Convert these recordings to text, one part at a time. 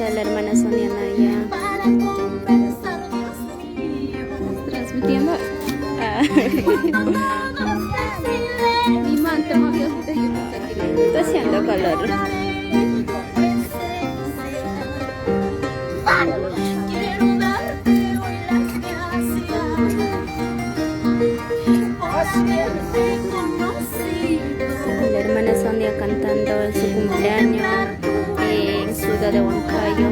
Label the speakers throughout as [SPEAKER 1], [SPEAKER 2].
[SPEAKER 1] está la hermana Sonia Naya. Transmitiendo. Mi manta movió. Está haciendo calor. La hermana Sonia cantando en su cumpleaños en Ciudad de Huancayo.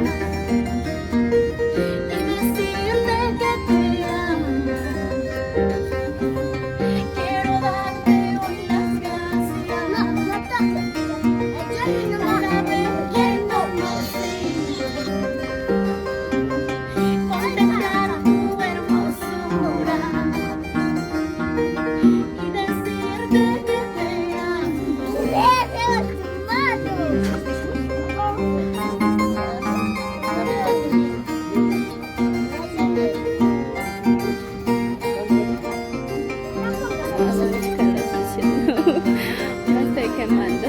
[SPEAKER 1] Me estoy quemando.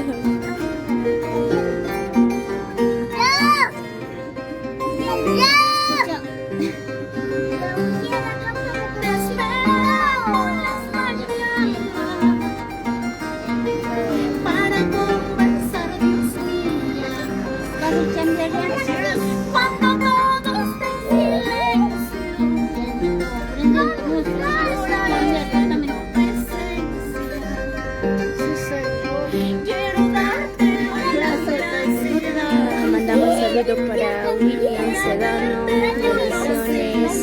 [SPEAKER 1] Mandamos saludos para William Sedano, bendiciones.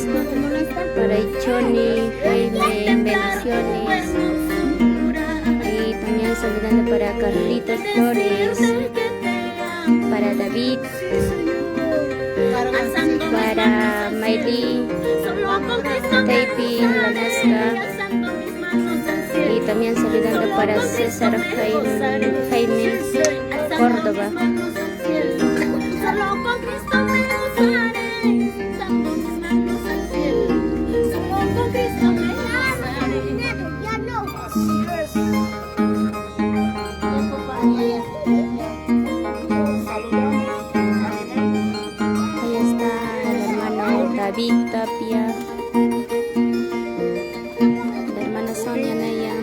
[SPEAKER 1] Para Ichoni, Jaime, bendiciones. Y también saludando para Carlitos Flores, para David, para Maylí, Taping, La Nazca. Y también saludando para César Jaime Córdoba. Ahí está el hermano David Tapia, la hermana Sonia Naya.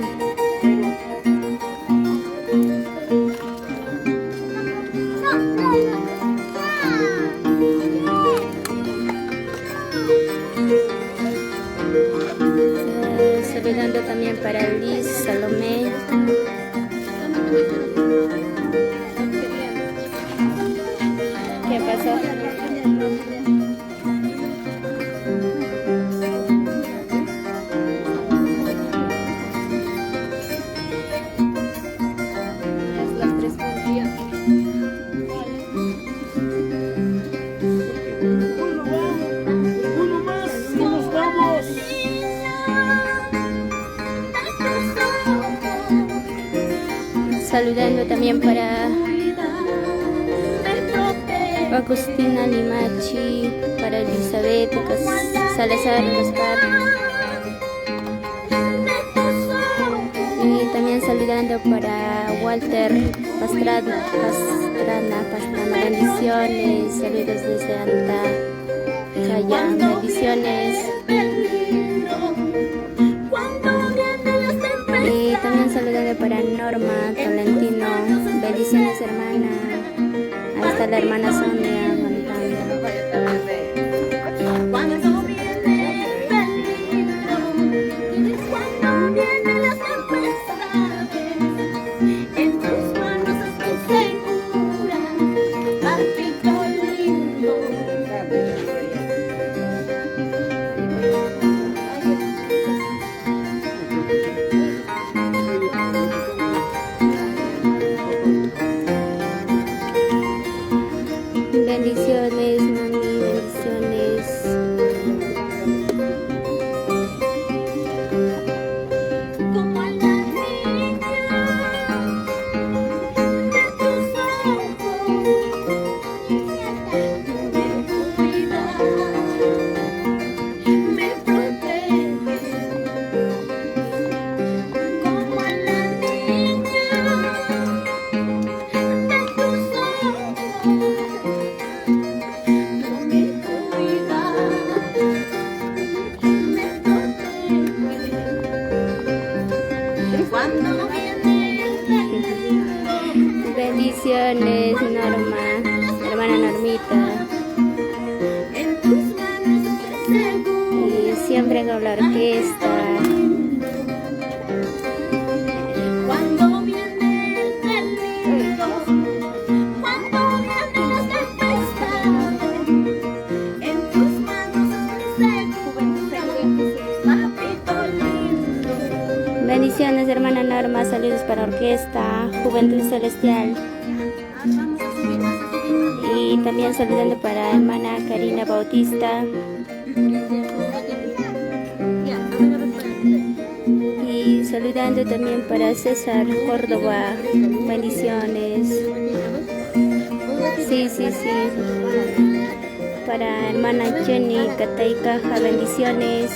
[SPEAKER 1] Saludando también para Liz, Salomé. ¿Qué pasó? Las 3:00.
[SPEAKER 2] Uno más y nos vamos.
[SPEAKER 1] Saludando también para Agustina Limachi, para Elizabeth Salazar Gaspar. Y también saludando para Walter Pastrana, bendiciones, saludos desde Anta Calla, bendiciones. Y también saludando para Norma Tolentino, bendiciones hermana. Ahí está la hermana Sonia Bendiciones, Norma, hermana Normita. Y siempre con la orquesta. Bendiciones, hermana Norma, saludos para orquesta, Juventud Celestial. Y también saludando para hermana Karina Bautista. Y saludando también para César Córdoba. Bendiciones. Sí. Para hermana Jenny Cataicaja, bendiciones.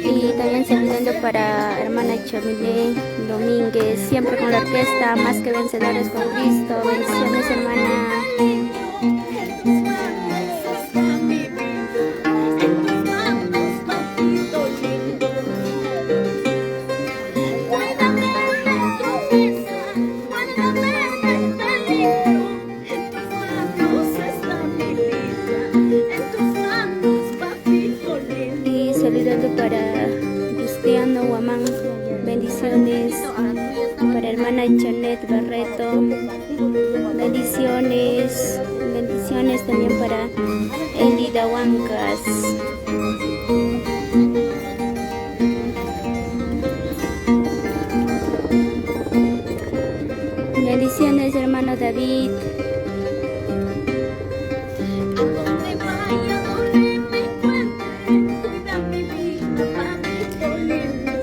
[SPEAKER 1] Y también saludando para hermana Chomile Domínguez, siempre con la orquesta, más que vencedores con Cristo. Bendiciones, hermana. Saludando para Cristiano Guamán, bendiciones. Para hermana Janet Barreto, bendiciones. Bendiciones también para Elida Huancas. Bendiciones, hermano David.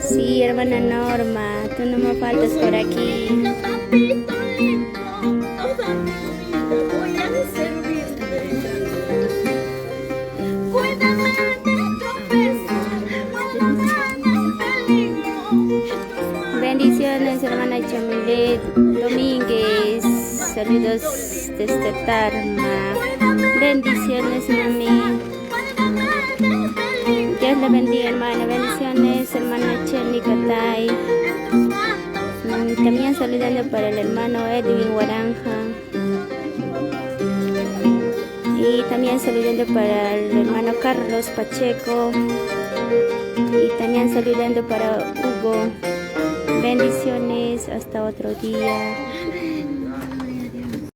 [SPEAKER 1] Sí, hermana Norma, tú no me faltas por aquí. Bendiciones, hermana Chamilet Domínguez. Saludos desde Tarma. Bendiciones, mami. Dios le bendiga, hermana. Bendiciones, hermana Chelly Catay. También saludando para el hermano Edwin Guaranja. Y también saludando para el hermano Carlos Pacheco. Y también saludando para Hugo. Bendiciones, hasta otro día.